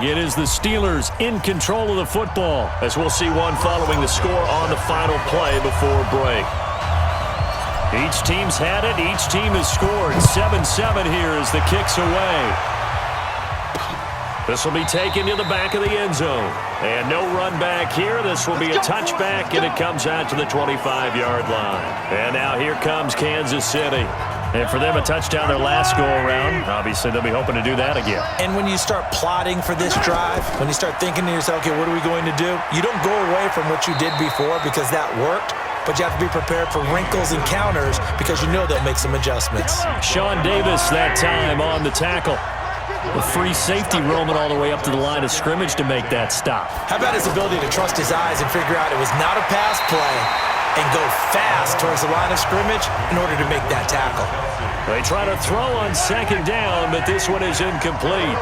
It is the Steelers in control of the football, as we'll see one following the score on the final play before break. Each team's had it. Each team has scored. 7-7 here as the kick's away. This will be taken to the back of the end zone. And no run back here. This will be a touchback, and it comes out to the 25-yard line. And now here comes Kansas City. And for them, a touchdown their last go-around. Obviously, they'll be hoping to do that again. And when you start plotting for this drive, when you start thinking to yourself, okay, what are we going to do? You don't go away from what you did before because that worked, but you have to be prepared for wrinkles and counters because you know they'll make some adjustments. Sean Davis that time on the tackle. A free safety roaming all the way up to the line of scrimmage to make that stop. How about his ability to trust his eyes and figure out it was not a pass play and go fast towards the line of scrimmage in order to make that tackle. They try to throw on second down, but this one is incomplete.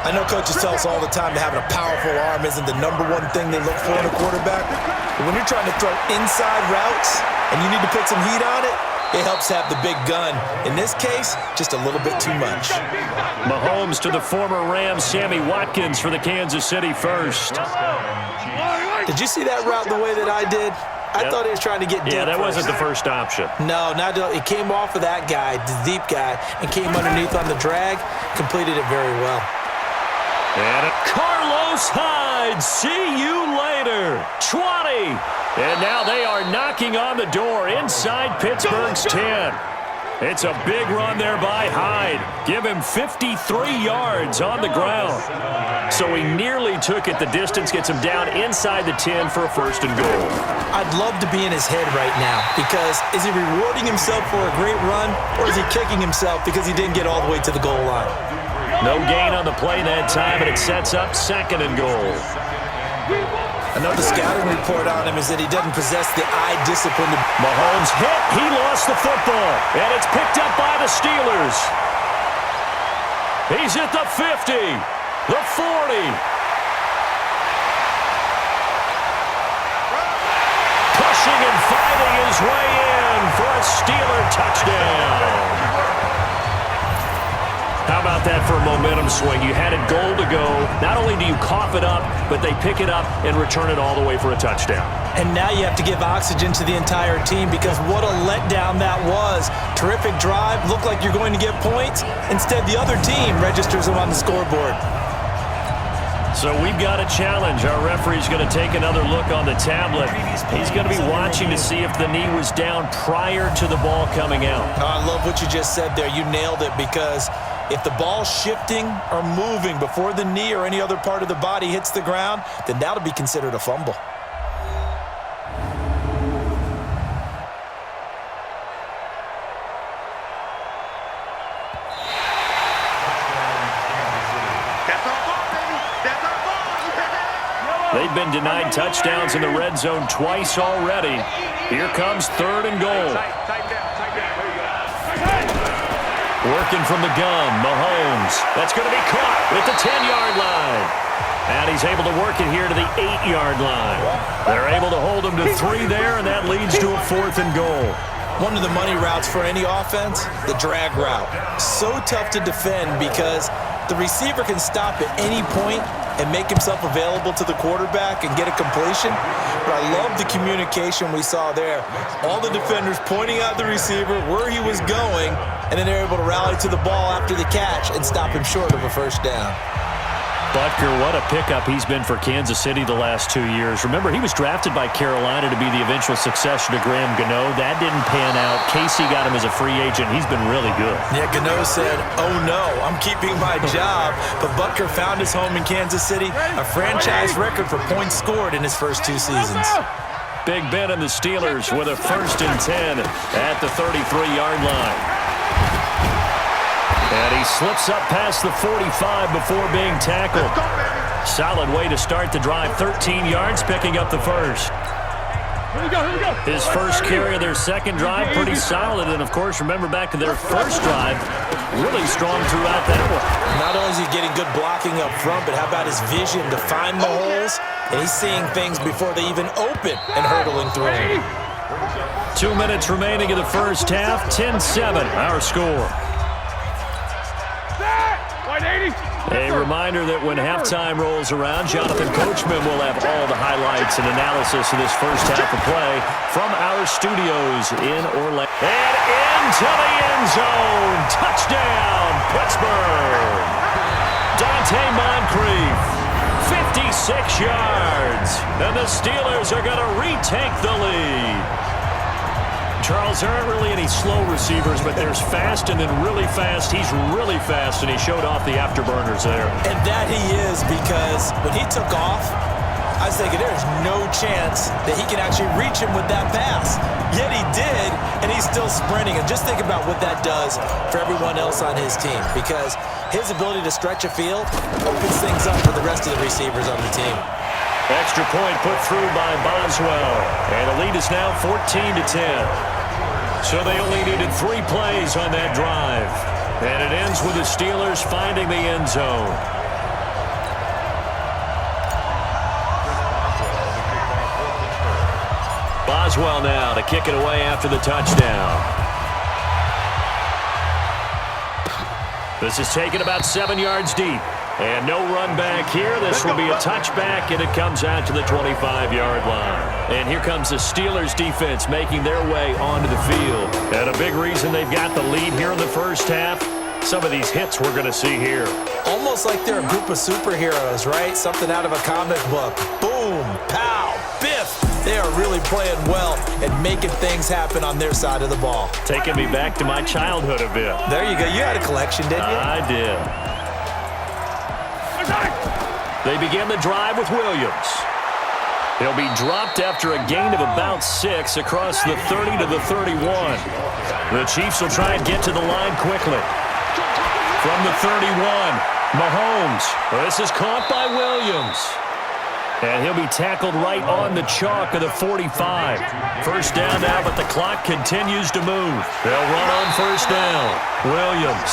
I know coaches tell us all the time that having a powerful arm isn't the number one thing they look for in a quarterback. But when you're trying to throw inside routes and you need to put some heat on it, it helps have the big gun. In this case, just a little bit too much. Mahomes to the former Rams, Sammy Watkins for the Kansas City first. Did you see that route the way that I did? I thought he was trying to get deep. Yeah, that first. wasn't the first option. No, it came off of that guy, the deep guy, and came underneath on the drag, completed it very well. And Carlos Hyde, see you later. 20. And now they are knocking on the door inside Pittsburgh's 10. It's a big run there by Hyde. Give him 53 yards on the ground. So he nearly took it the distance, gets him down inside the 10 for a first and goal. I'd love to be in his head right now because is he rewarding himself for a great run or is he kicking himself because he didn't get all the way to the goal line? No gain on the play that time, and it sets up second and goal. I know the scouting report on him is that he doesn't possess the eye discipline. Mahomes hit. He lost the football, and it's picked up by the Steelers. He's at the 50, the 40. Pushing and fighting his way in for a Steeler touchdown. How about that for a momentum swing? You had it goal to go. Not only do you cough it up, but they pick it up and return it all the way for a touchdown. And now you have to give oxygen to the entire team because what a letdown that was. Terrific drive. Looked like you're going to get points. Instead, the other team registers them on the scoreboard. So we've got a challenge. Our referee's going to take another look on the tablet. He's going to be watching to see if the knee was down prior to the ball coming out. I love what you just said there. You nailed it because if the ball's shifting or moving before the knee or any other part of the body hits the ground, then that'll be considered a fumble. They've been denied touchdowns in the red zone twice already. Here comes third and goal. Working from the gun, Mahomes. That's going to be caught at the 10-yard line. And he's able to work it here to the 8-yard line. They're able to hold him to 3 there, and that leads to a fourth and goal. One of the money routes for any offense, the drag route. So tough to defend because the receiver can stop at any point and make himself available to the quarterback and get a completion. But I love the communication we saw there. All the defenders pointing out the receiver, where he was going, and then they're able to rally to the ball after the catch and stop him short of a first down. Butker, what a pickup he's been for Kansas City the last 2 years. Remember, he was drafted by Carolina to be the eventual successor to Graham Gano. That didn't pan out. Casey got him as a free agent. He's been really good. Yeah, Gano said, oh no, I'm keeping my job. But Butker found his home in Kansas City, a franchise record for points scored in his first 2 seasons. Big Ben and the Steelers with a first and 10 at the 33-yard line. And he slips up past the 45 before being tackled. Solid way to start the drive. 13 yards, picking up the first. His first carry of their second drive, pretty solid. And, of course, remember back to their first drive, really strong throughout that one. Not only is he getting good blocking up front, but how about his vision to find the holes? And he's seeing things before they even open and hurdling through them. 2 minutes remaining in the first half. 10-7, our score. 180. A reminder that when halftime rolls around, Jonathan Coachman will have all the highlights and analysis of this first half of play from our studios in Orlando. And into the end zone. Touchdown, Pittsburgh. Dante Moncrief, 56 yards. And the Steelers are going to retake the lead. Charles, there aren't really any slow receivers, but there's fast and then really fast. He's really fast, and he showed off the afterburners there. And that he is, because when he took off, I was thinking there's no chance that he can actually reach him with that pass. Yet he did, and he's still sprinting. And just think about what that does for everyone else on his team, because his ability to stretch a field opens things up for the rest of the receivers on the team. Extra point put through by Boswell, and the lead is now 14-10. So they only needed 3 plays on that drive, and it ends with the Steelers finding the end zone. Boswell now to kick it away after the touchdown. This is taken about 7 yards deep. And no run back here. This will be a touchback, and it comes out to the 25-yard line. And here comes the Steelers defense making their way onto the field. And a big reason they've got the lead here in the first half, some of these hits we're going to see here. Almost like they're a group of superheroes, right? Something out of a comic book. Boom, pow, biff. They are really playing well and making things happen on their side of the ball. Taking me back to my childhood a bit. There you go. You had a collection, didn't you? I did. They begin the drive with Williams. He'll be dropped after a gain of about 6 across the 30 to the 31. The Chiefs will try and get to the line quickly. From the 31, Mahomes. This is caught by Williams. And he'll be tackled right on the chalk of the 45. First down now, but the clock continues to move. They'll run on first down. Williams.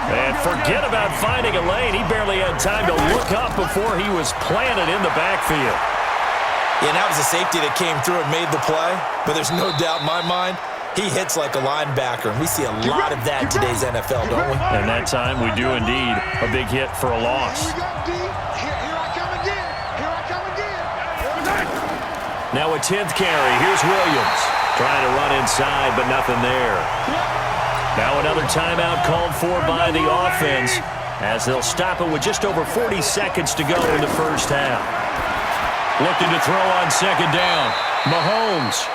And forget about finding a lane. He barely had time to look up before he was planted in the backfield. Yeah, and that was a safety that came through and made the play. But there's no doubt in my mind, he hits like a linebacker. And we see a lot of that in today's NFL, don't we? And that time we do indeed. A big hit for a loss. Now a 10th carry. Here's Williams. Trying to run inside, but nothing there. Now another timeout called for by the offense as they'll stop it with just over 40 seconds to go in the first half. Looking to throw on second down. Mahomes.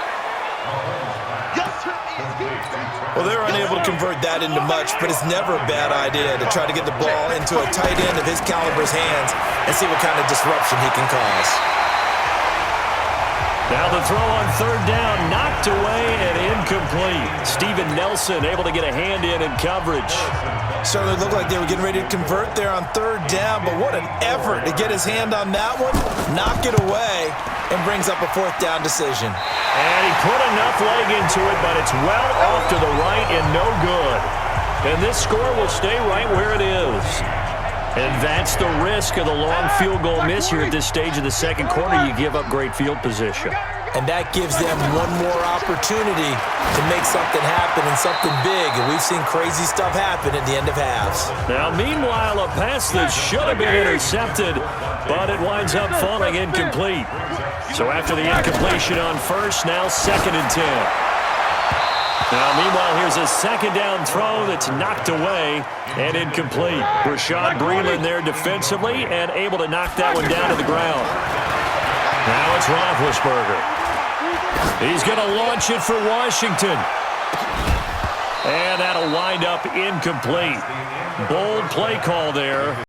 Well, they're unable to convert that into much, but it's never a bad idea to try to get the ball into a tight end of his caliber's hands and see what kind of disruption he can cause. Now the throw on third down, knocked away and incomplete. Steven Nelson able to get a hand in coverage. Certainly looked like they were getting ready to convert there on third down, but what an effort to get his hand on that one, knock it away, and brings up a fourth down decision. And he put enough leg into it, but it's well off to the right and no good. And this score will stay right where it is. And that's the risk of the long field goal miss here at this stage of the second quarter. You give up great field position. And that gives them one more opportunity to make something happen and something big. And we've seen crazy stuff happen at the end of halves. Now, meanwhile, a pass that should have been intercepted, but it winds up falling incomplete. So after the incompletion on first, now 2nd and 10. Now, meanwhile, here's a second down throw that's knocked away and incomplete. Rashad Breeland there defensively and able to knock that one down to the ground. Now it's Roethlisberger. He's going to launch it for Washington. And that'll wind up incomplete. Bold play call there.